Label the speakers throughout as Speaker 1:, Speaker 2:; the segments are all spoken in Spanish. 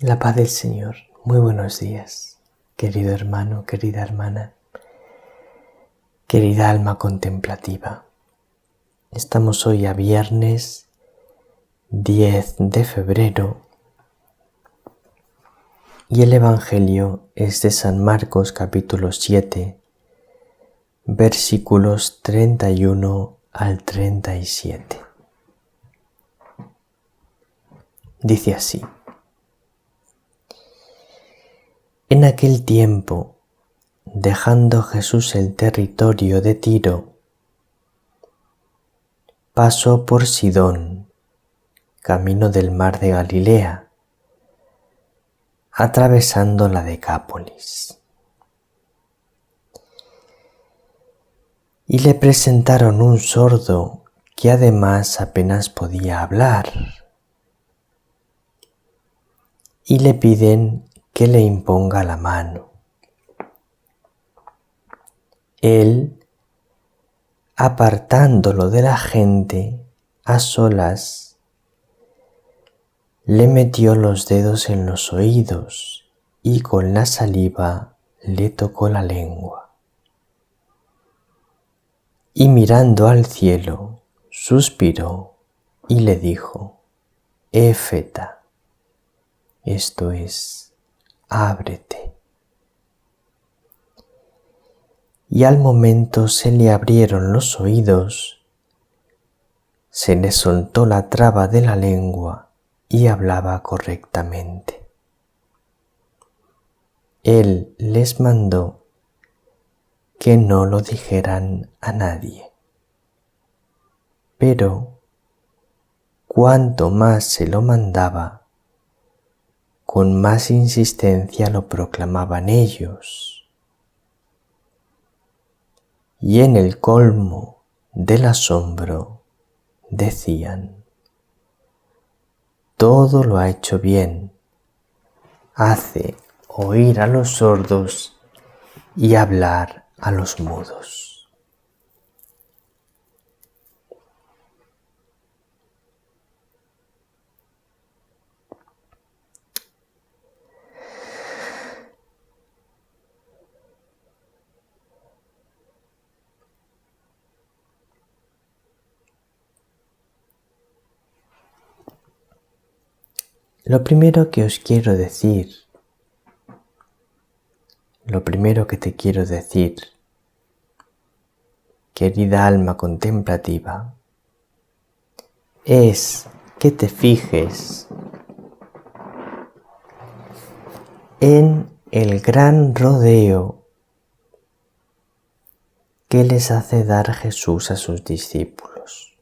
Speaker 1: La paz del Señor. Muy buenos días, querido hermano, querida hermana, querida alma contemplativa. Estamos hoy a viernes 10 de febrero y el Evangelio es de San Marcos capítulo 7, versículos 31 al 37. Dice así: En aquel tiempo, dejando Jesús el territorio de Tiro, pasó por Sidón, camino del mar de Galilea, atravesando la Decápolis. Y le presentaron un sordo que además apenas podía hablar, y le piden que le imponga la mano. Él, apartándolo de la gente, a solas, le metió los dedos en los oídos y con la saliva le tocó la lengua. Y mirando al cielo, suspiró y le dijo: Éfeta, esto es, ábrete. Y al momento se le abrieron los oídos, se le soltó la traba de la lengua y hablaba correctamente. Él les mandó que no lo dijeran a nadie. Pero cuanto más se lo mandaba, con más insistencia lo proclamaban ellos. Y en el colmo del asombro decían: todo lo ha hecho bien, hace oír a los sordos y hablar a los mudos. Lo primero que te quiero decir, querida alma contemplativa, es que te fijes en el gran rodeo que les hace dar Jesús a sus discípulos.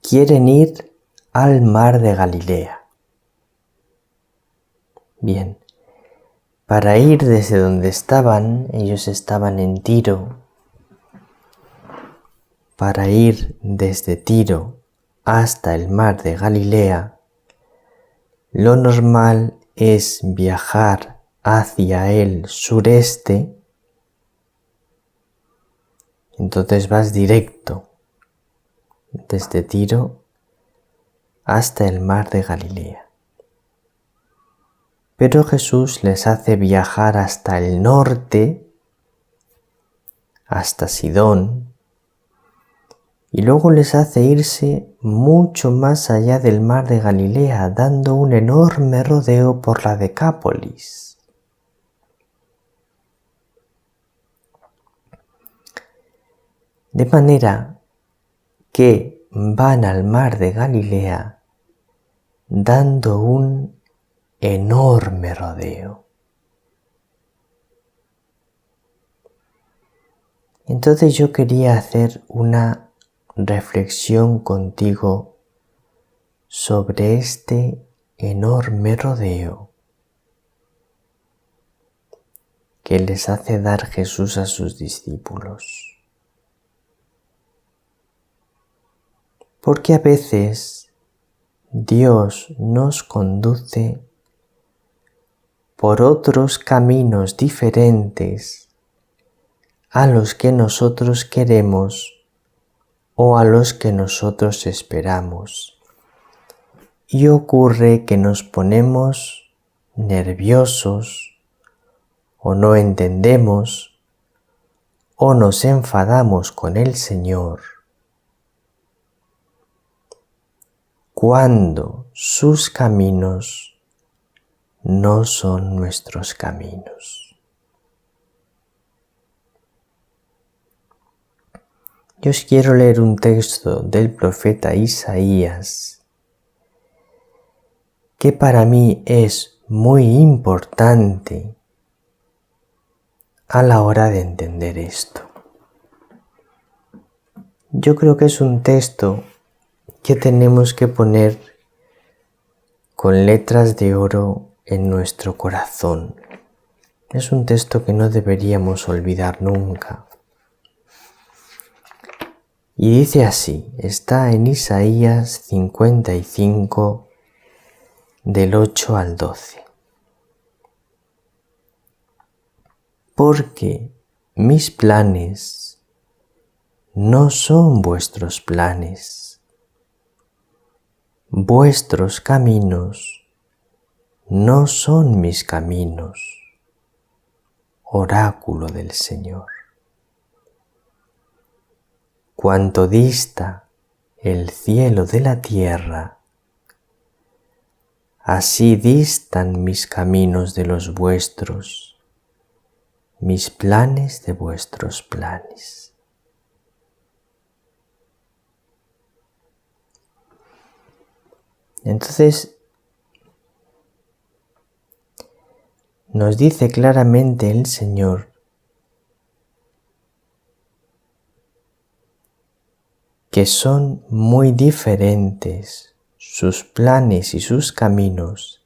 Speaker 1: Quieren ir al mar de Galilea. Bien, para ir desde donde estaban, ellos estaban en Tiro, para ir desde Tiro hasta el mar de Galilea, lo normal es viajar hacia el sureste. Entonces vas directo desde Tiro hasta el mar de Galilea. Pero Jesús les hace viajar hasta el norte, hasta Sidón, y luego les hace irse mucho más allá del mar de Galilea, dando un enorme rodeo por la Decápolis. De manera que van al mar de Galilea dando un enorme rodeo. Entonces yo quería hacer una reflexión contigo sobre este enorme rodeo que les hace dar Jesús a sus discípulos. Porque a veces Dios nos conduce por otros caminos diferentes a los que nosotros queremos o a los que nosotros esperamos. y ocurre que nos ponemos nerviosos o no entendemos o nos enfadamos con el Señor cuando sus caminos no son nuestros caminos. Yo os quiero leer un texto del profeta Isaías que para mí es muy importante a la hora de entender esto. Yo creo que es un texto que tenemos que poner con letras de oro en nuestro corazón. Es un texto que no deberíamos olvidar nunca. Y dice así, está en Isaías 55, del 8 al 12. Porque mis planes no son vuestros planes, vuestros caminos no son mis caminos, oráculo del Señor. Cuanto dista el cielo de la tierra, así distan mis caminos de los vuestros, mis planes de vuestros planes. Entonces, nos dice claramente el Señor que son muy diferentes sus planes y sus caminos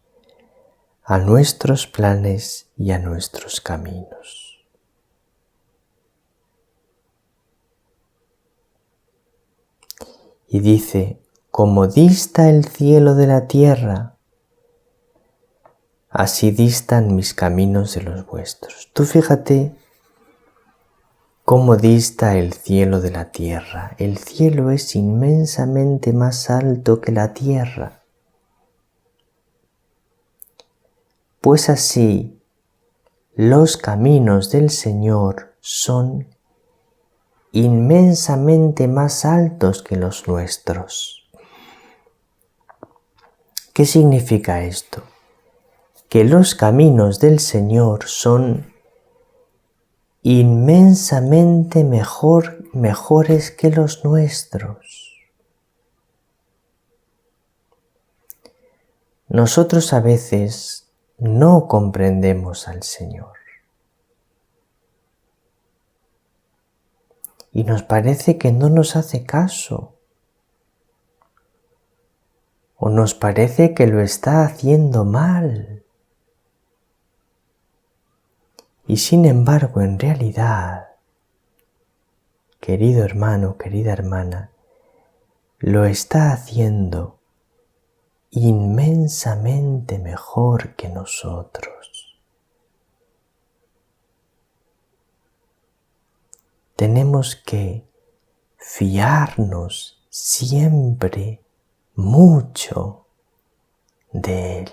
Speaker 1: a nuestros planes y a nuestros caminos. Y dice, como dista el cielo de la tierra, así distan mis caminos de los vuestros. Tú fíjate cómo dista el cielo de la tierra. El cielo es inmensamente más alto que la tierra. Pues así, los caminos del Señor son inmensamente más altos que los nuestros. ¿Qué significa esto? Que los caminos del Señor son inmensamente mejores que los nuestros. Nosotros a veces no comprendemos al Señor y nos parece que no nos hace caso o nos parece que lo está haciendo mal. Y sin embargo, en realidad, querido hermano, querida hermana, lo está haciendo inmensamente mejor que nosotros. Tenemos que fiarnos siempre mucho de Él.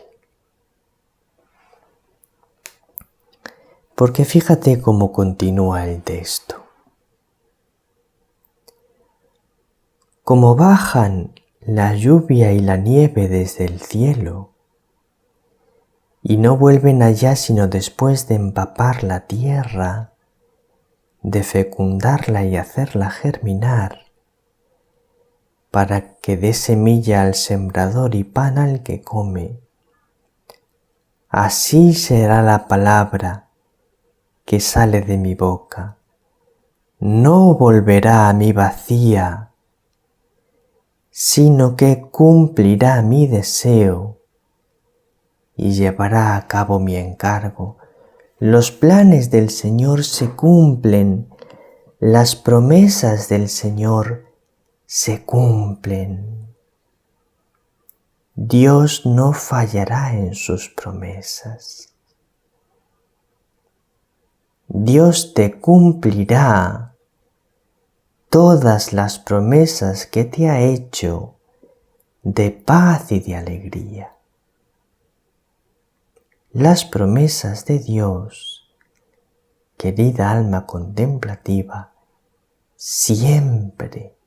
Speaker 1: Porque fíjate cómo continúa el texto. Como bajan la lluvia y la nieve desde el cielo, y no vuelven allá sino después de empapar la tierra, de fecundarla y hacerla germinar, para que dé semilla al sembrador y pan al que come. Así será la palabra que sale de mi boca. No volverá a mí vacía, sino que cumplirá mi deseo y llevará a cabo mi encargo. Los planes del Señor se cumplen, las promesas del Señor se cumplen. Dios no fallará en sus promesas. Dios te cumplirá todas las promesas que te ha hecho de paz y de alegría. Las promesas de Dios, querida alma contemplativa, siempre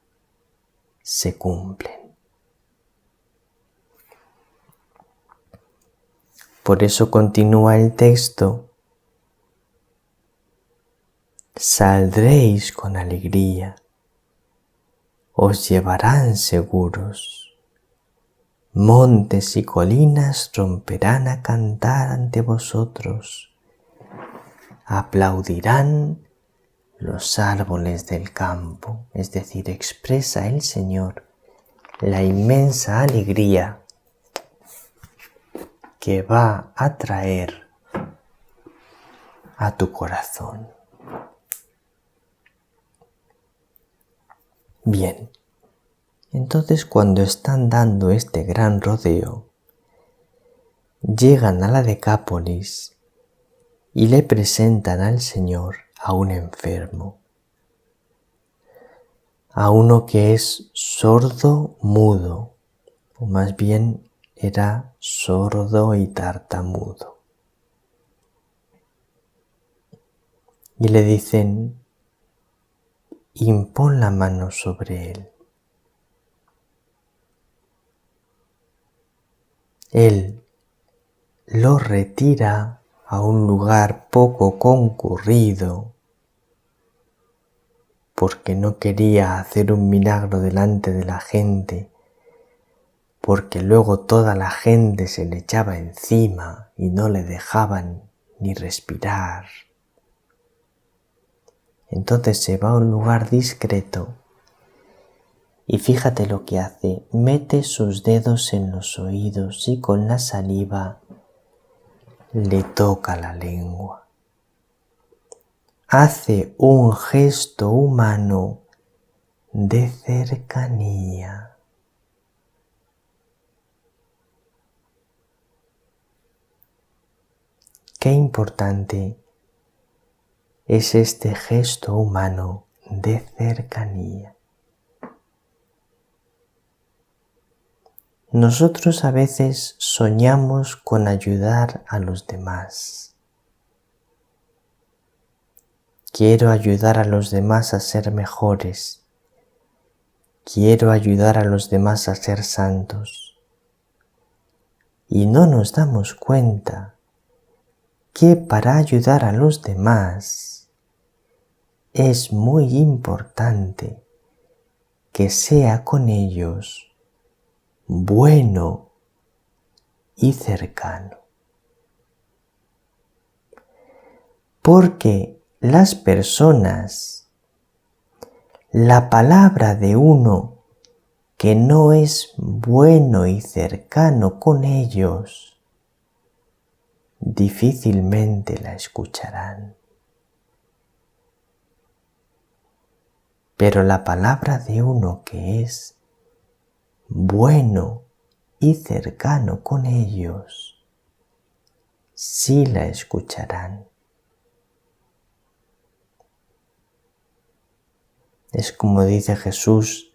Speaker 1: se cumplen. Por eso continúa el texto: saldréis con alegría, os llevarán seguros, montes y colinas romperán a cantar ante vosotros, aplaudirán los árboles del campo, es decir, expresa el Señor la inmensa alegría que va a traer a tu corazón. Bien, entonces cuando están dando este gran rodeo, llegan a la Decápolis y le presentan al Señor a un enfermo, a uno que es sordo mudo, o más bien era sordo y tartamudo. Y le dicen: impón la mano sobre él. Él lo retira a un lugar poco concurrido porque no quería hacer un milagro delante de la gente, porque luego toda la gente se le echaba encima y no le dejaban ni respirar. Entonces se va a un lugar discreto y fíjate lo que hace: mete sus dedos en los oídos y con la saliva le toca la lengua. Hace un gesto humano de cercanía. Qué importante es este gesto humano de cercanía. Nosotros a veces soñamos con ayudar a los demás. Quiero ayudar a los demás a ser mejores. Quiero ayudar a los demás a ser santos. Y no nos damos cuenta que para ayudar a los demás es muy importante que sea con ellos bueno y cercano. Porque las personas, la palabra de uno que no es bueno y cercano con ellos, difícilmente la escucharán. Pero la palabra de uno que es bueno y cercano con ellos, sí la escucharán. Es como dice Jesús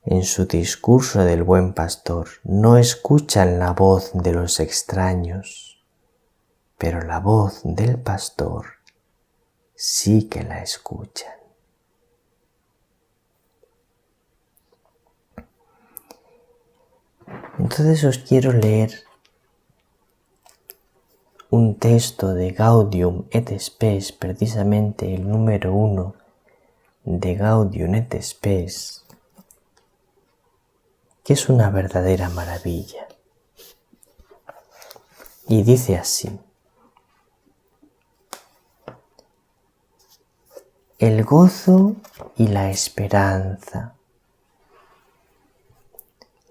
Speaker 1: en su discurso del Buen Pastor: no escuchan la voz de los extraños, pero la voz del pastor sí que la escuchan. Entonces os quiero leer un texto de Gaudium et Spes, precisamente el número 1 de Gaudium et Spes, que es una verdadera maravilla. Y dice así: el gozo y la esperanza,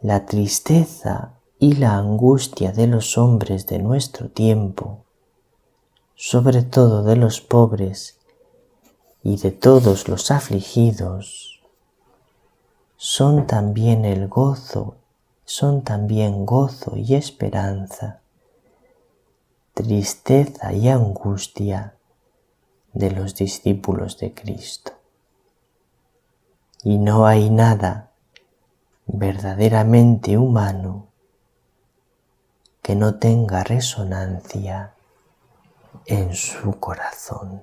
Speaker 1: la tristeza y la angustia de los hombres de nuestro tiempo, sobre todo de los pobres y de todos los afligidos, son también gozo y esperanza, tristeza y angustia de los discípulos de Cristo. Y no hay nada verdaderamente humano que no tenga resonancia en su corazón.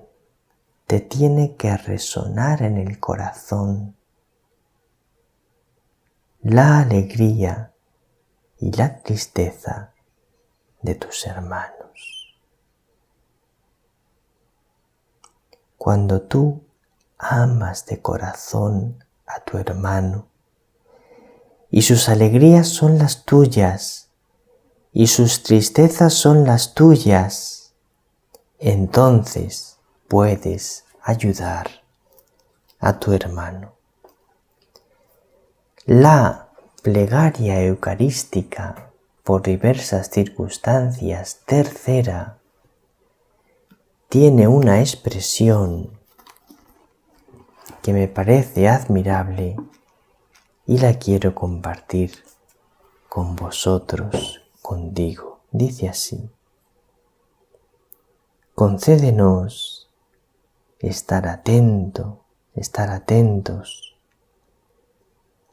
Speaker 1: Te tiene que resonar en el corazón la alegría y la tristeza de tus hermanos. Cuando tú amas de corazón a tu hermano y sus alegrías son las tuyas y sus tristezas son las tuyas, entonces puedes ayudar a tu hermano. La plegaria eucarística por diversas circunstancias tercera tiene una expresión que me parece admirable y la quiero compartir con vosotros, contigo. Dice así: concédenos estar atentos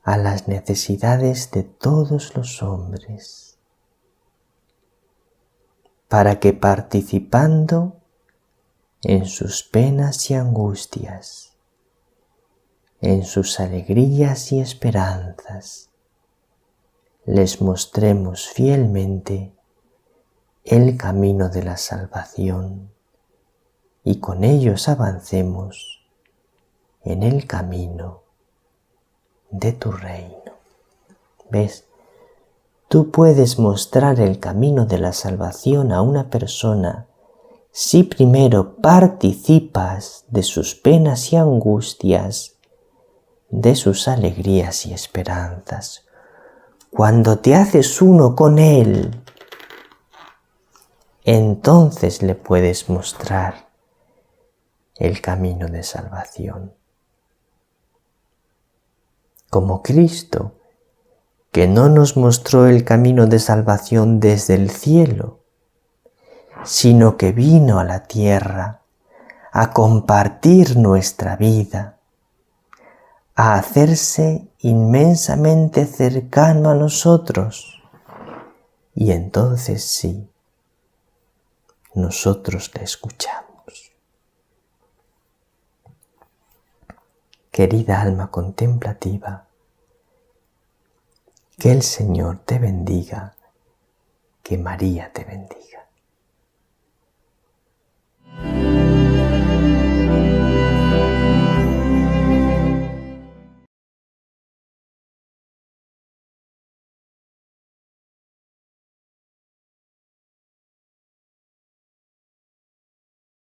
Speaker 1: a las necesidades de todos los hombres, para que participando en sus penas y angustias, en sus alegrías y esperanzas, les mostremos fielmente el camino de la salvación y con ellos avancemos en el camino de tu reino. ¿Ves? Tú puedes mostrar el camino de la salvación a una persona si primero participas de sus penas y angustias, de sus alegrías y esperanzas. Cuando te haces uno con él, entonces le puedes mostrar el camino de salvación. Como Cristo, que no nos mostró el camino de salvación desde el cielo, sino que vino a la tierra a compartir nuestra vida, a hacerse inmensamente cercano a nosotros, y entonces sí, nosotros le escuchamos. Querida alma contemplativa, que el Señor te bendiga, que María te bendiga.